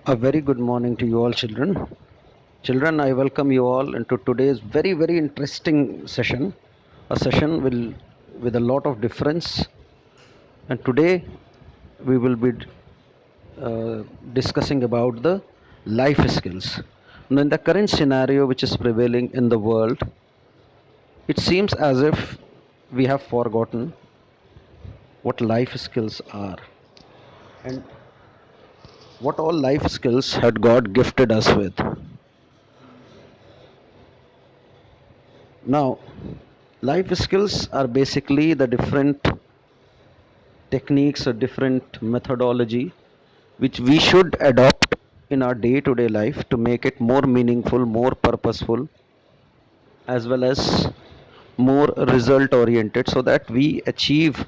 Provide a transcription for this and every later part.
A very good morning to you all, children. Children, I welcome you all into today's very, very interesting session. A session with a lot of difference. And today we will be discussing about the life skills. Now, in the current scenario which is prevailing in the world, it seems as if we have forgotten what life skills are and what all life skills had God gifted us with. Now, life skills are basically the different techniques or different methodology which we should adopt in our day to day life to make it more meaningful, more purposeful, as well as more result oriented so that we achieve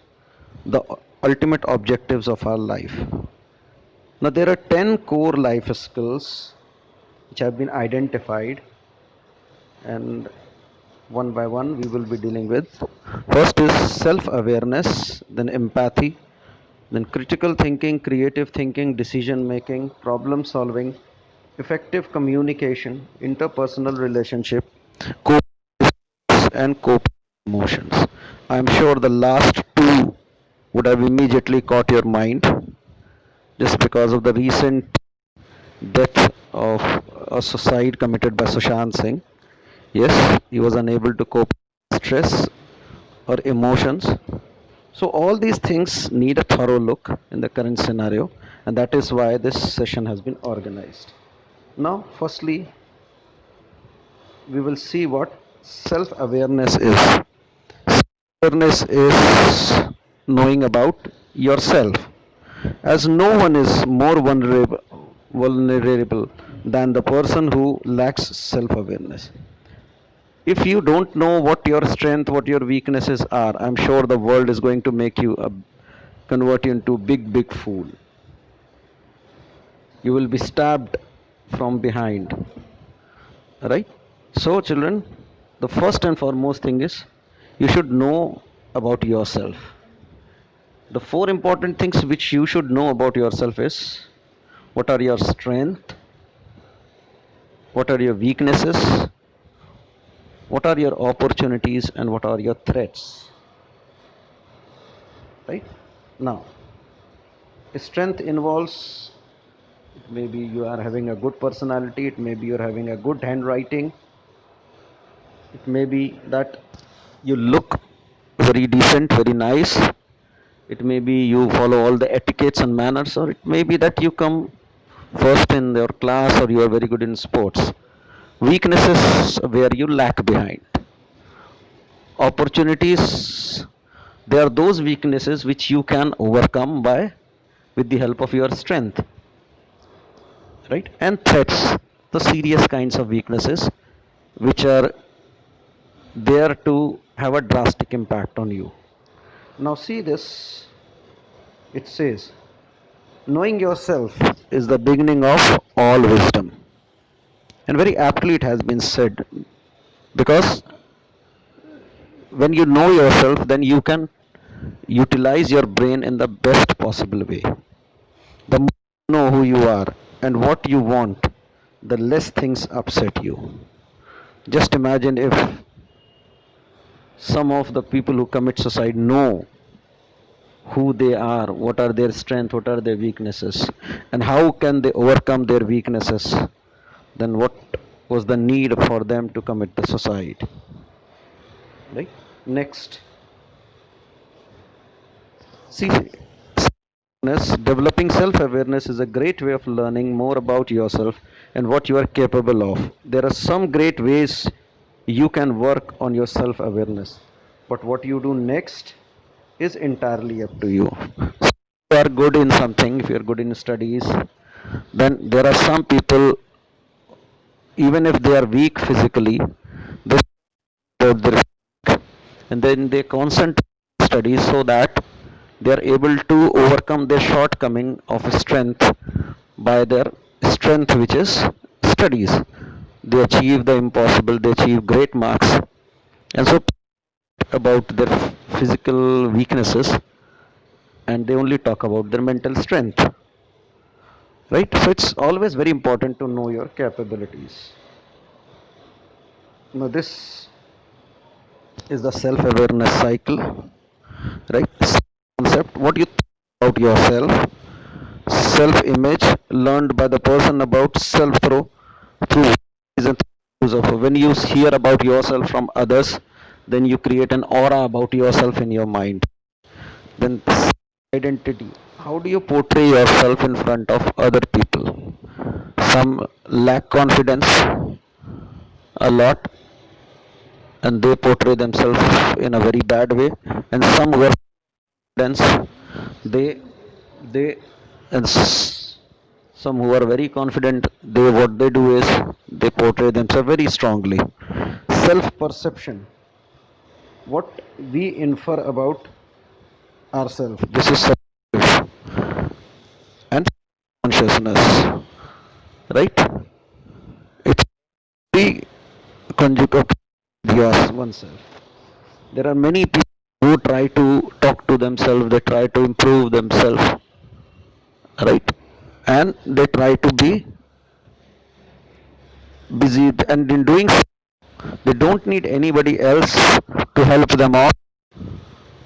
the ultimate objectives of our life. Now, there are 10 core life skills which have been identified, and one by one we will be dealing with. First is self awareness, then empathy, then critical thinking, creative thinking, decision making, problem solving, effective communication, interpersonal relationship, coping and coping emotions. I am sure the last two would have immediately caught your mind just because of the recent death of a suicide committed by Sushant Singh. Yes, he was unable to cope with stress or emotions. So all these things need a thorough look in the current scenario, and that is why this session has been organized. Now, firstly, we will see what self-awareness is. Self-awareness is knowing about yourself, as no one is more vulnerable than the person who lacks self-awareness. If you don't know what your strength, what your weaknesses are, I'm sure the world is going to make you convert you into big fool. You will be stabbed from behind, right? So children, the first and foremost thing is you should know about yourself. The four important things which you should know about yourself is what are your strengths, what are your weaknesses, what are your opportunities, and what are your threats, right? Now, strength involves, it may be you are having a good personality, it may be you're having a good handwriting, it may be that you look very decent, very nice, it may be you follow all the etiquettes and manners, or it may be that you come first in your class or you are very good in sports. Weaknesses where you lag behind. Opportunities, they are those weaknesses which you can overcome by with the help of your strength, right? And threats, the serious kinds of weaknesses which are there to have a drastic impact on you. Now see this, it says knowing yourself is the beginning of all wisdom. And very aptly it has been said, because when you know yourself, then you can utilize your brain in the best possible way. The more you know who you are and what you want, the less things upset you. Just imagine if some of the people who commit suicide know who they are, what are their strengths, what are their weaknesses, and how can they overcome their weaknesses, then what was the need for them to commit the suicide, right? Next, see, developing self-awareness is a great way of learning more about yourself and what you are capable of. There are some great ways you can work on your self-awareness, but what you do next is entirely up to you. So if you are good in something, if you are good in studies, then there are some people, even if they are weak physically, they about their and then they concentrate on studies so that they are able to overcome their shortcoming of strength by their strength, which is studies. They achieve the impossible, they achieve great marks, and so about their physical weaknesses, and they only talk about their mental strength. right? So it's always very important to know your capabilities. Now, this is the self awareness cycle, right? Concept what you think about yourself, self image learned by the person about self through reason use of when you hear about yourself from others, then you create an aura about yourself in your mind. Then identity, how do you portray yourself in front of other people? Some lack confidence a lot and they portray themselves in a very bad way, and some were confidence, they and some who are very confident, they what they do is they portray themselves very strongly. Self perception, what we infer about ourselves, this is subjective, and consciousness, right? It's very conjugate of oneself. There are many people who try to talk to themselves, they try to improve themselves, right? And they try to be busy, and in doing so, they don't need anybody else to help them out.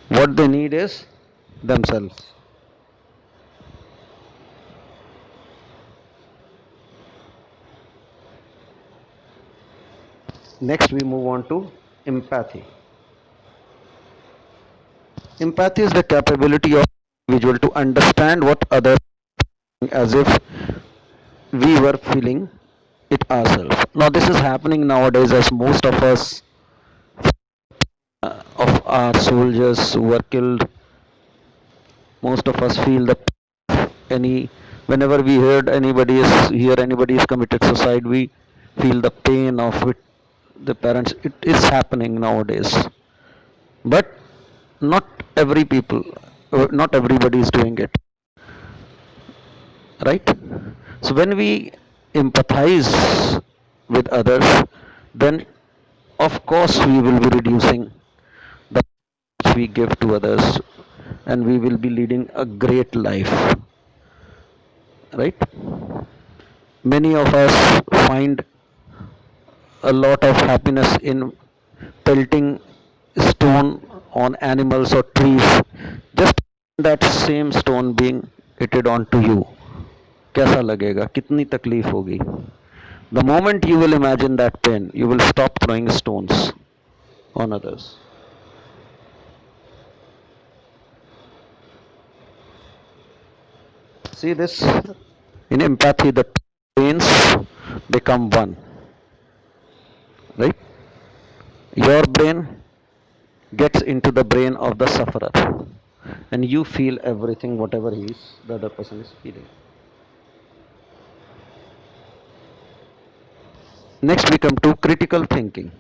What they need is themselves. Next, we move on to empathy. Empathy is the capability of individual to understand what others think as if we were feeling it ourselves. Now, this is happening nowadays as most of us, of our soldiers who were killed, most of us feel the any whenever we hear anybody is committed suicide, we feel the pain of it, the parents. It is happening nowadays, but not every people, not everybody is doing it, right? So when we empathize with others, then of course we will be reducing the which we give to others, and we will be leading a great life, right? Many of us find a lot of happiness in pelting stone on animals or trees, just that same stone being hitted onto you. कैसा लगेगा, कितनी तकलीफ होगी? The moment you will imagine that pain, you will stop throwing stones on others. See this? In empathy, the brains become one, right? Your brain gets into the brain of the sufferer, and you feel everything whatever the other person is feeling. Next, we come to critical thinking.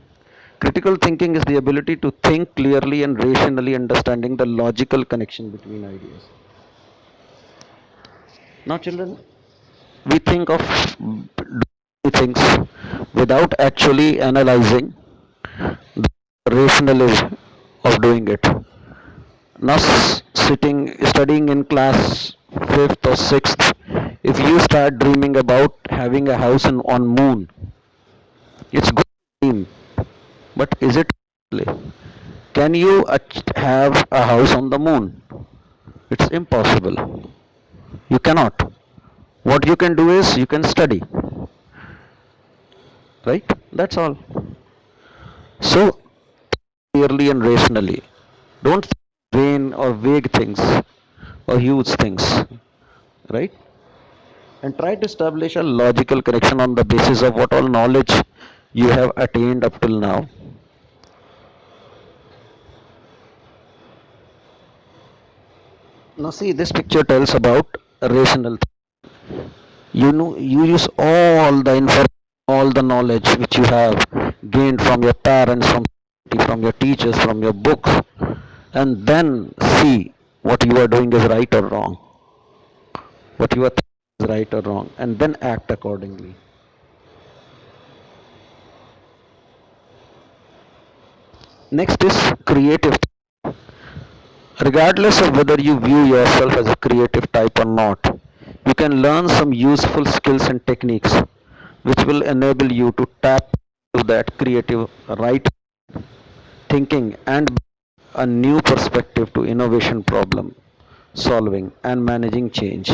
Critical thinking is the ability to think clearly and rationally, understanding the logical connection between ideas. Now, children, we think of doing things without actually analyzing the rationalism of doing it. Now, studying in class fifth or sixth, if you start dreaming about having a house on moon, it's good dream, but is it really? Can you have a house on the moon? It's impossible. You cannot. What you can do is you can study, right? That's all. So, clearly and rationally. Don't think vain or vague things or huge things, right? And try to establish a logical connection on the basis of what all knowledge you have attained up till now. Now, see, this picture tells about rational. You know, you use all the information, all the knowledge which you have gained from your parents, from your teachers, from your books, and then see what you are doing is right or wrong, what you are thinking is right or wrong, and then act accordingly. Next is creative. Regardless of whether you view yourself as a creative type or not, you can learn some useful skills and techniques which will enable you to tap into that creative right thinking and a new perspective to innovation problem solving and managing change.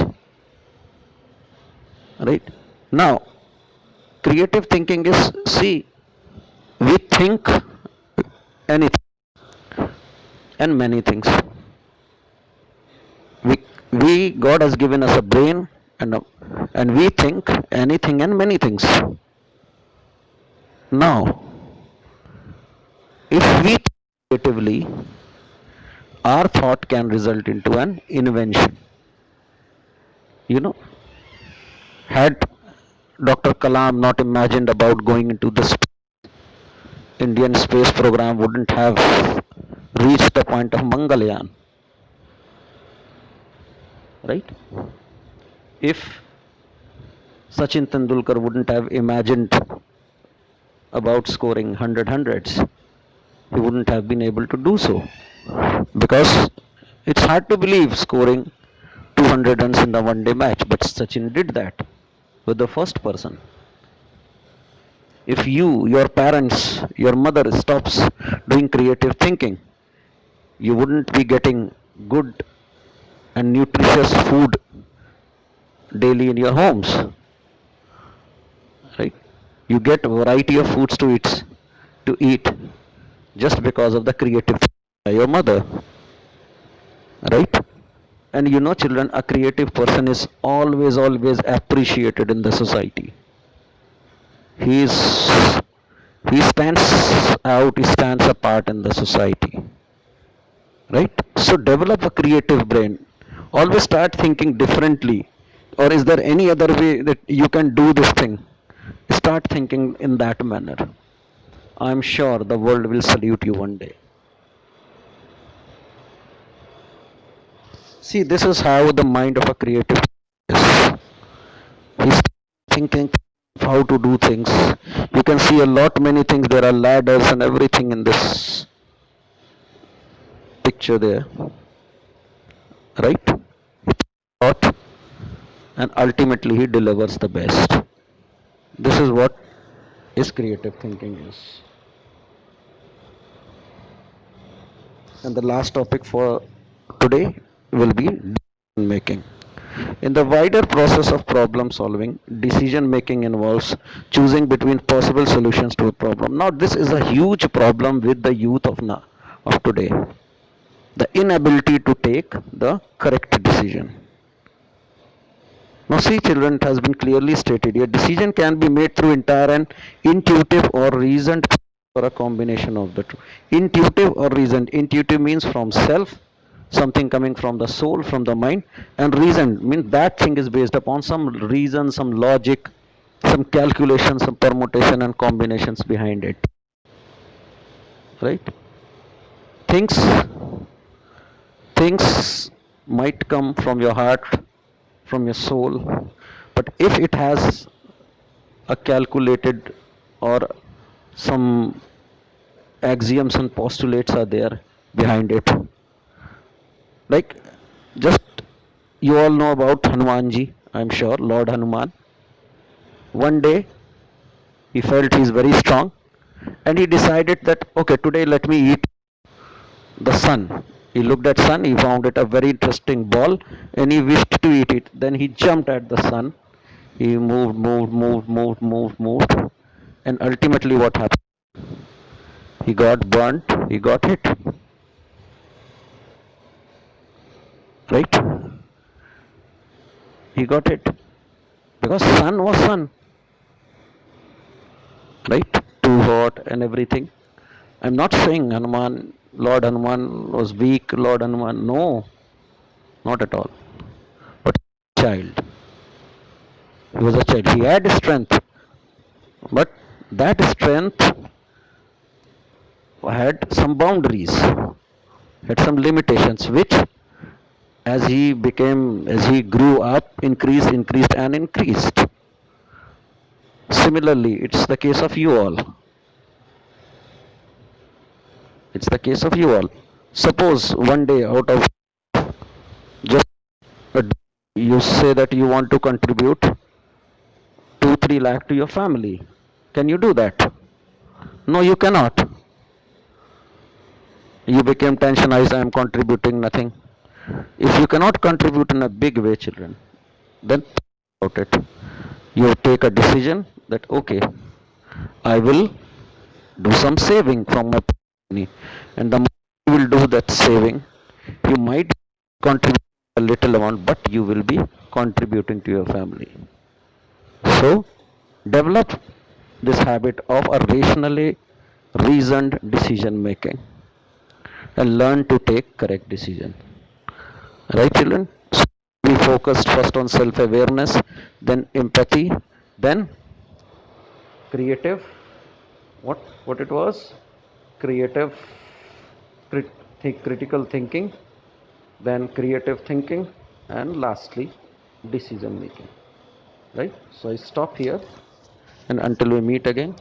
Right? Now, creative thinking is, see, we think anything and many things. We God has given us a brain and we think anything and many things. Now, if we think creatively, our thought can result into an invention. You know, had Dr. Kalam not imagined about going into the Indian space program wouldn't have reached the point of Mangalyaan, right? If Sachin Tendulkar wouldn't have imagined about scoring 100 hundreds, he wouldn't have been able to do so. Because it's hard to believe scoring 200 runs in the one day match, but Sachin did that with the first person. If you, your parents, your mother stops doing creative thinking, you wouldn't be getting good and nutritious food daily in your homes, right? You get a variety of foods to eat just because of the creative by your mother, right? And you know, children, a creative person is always appreciated in the society. He is he stands out, he stands apart in the society, right? So develop a creative brain. Always start thinking differently. Or is there any other way that you can do this thing? Start thinking in that manner. I'm sure the world will salute you one day. See, this is how the mind of a creative is. He's thinking how to do things. You can see a lot many things. There are ladders and everything in this picture there, right? Thought, and ultimately he delivers the best. This is what is creative thinking is. And the last topic for today will be decision making. In the wider process of problem solving, decision making involves choosing between possible solutions to a problem. Now, this is a huge problem with the youth of today. The inability to take the correct decision. Now, see, children, it has been clearly stated here decision can be made through entire and intuitive or reasoned or a combination of the two. Intuitive or reasoned. Intuitive means from self, something coming from the soul, from the mind, and reasoned means that thing is based upon some reason, some logic, some calculation, some permutation and combinations behind it. Right? Things things might come from your heart, from your soul, but if it has a calculated or some axioms and postulates are there behind it, like just you all know about Hanumanji, I'm sure, Lord Hanuman. One day he felt he's very strong and he decided that okay, today let me eat the sun. He looked at sun, he found it a very interesting ball and he wished to eat it. Then he jumped at the sun. He moved, and ultimately what happened? He got burnt, he got hit, right? He got hit because sun was sun, right? Too hot and everything. I'm not saying Lord Hanuman was weak, Lord Hanuman, no, not at all. But child, he was a child. He had strength, but that strength had some boundaries, had some limitations, which as he grew up, increased and increased. Similarly, it's the case of you all. It's the case of you all. Suppose one day out of just a You say that you want to contribute 2 3 lakh to your family. Can you do that? No, you cannot. You became tensionized. I am contributing nothing. If you cannot contribute in a big way, children, then think about it. You take a decision that okay, I will do some saving from my money, and the more you will do that saving, you might contribute a little amount, but you will be contributing to your family. So, develop this habit of a rationally reasoned decision making and learn to take correct decision. Right, children? So we focused first on self awareness, then empathy, then creative. What it was? Creative, critical thinking, then creative thinking, and lastly, decision making. Right? So I stop here, and until we meet again.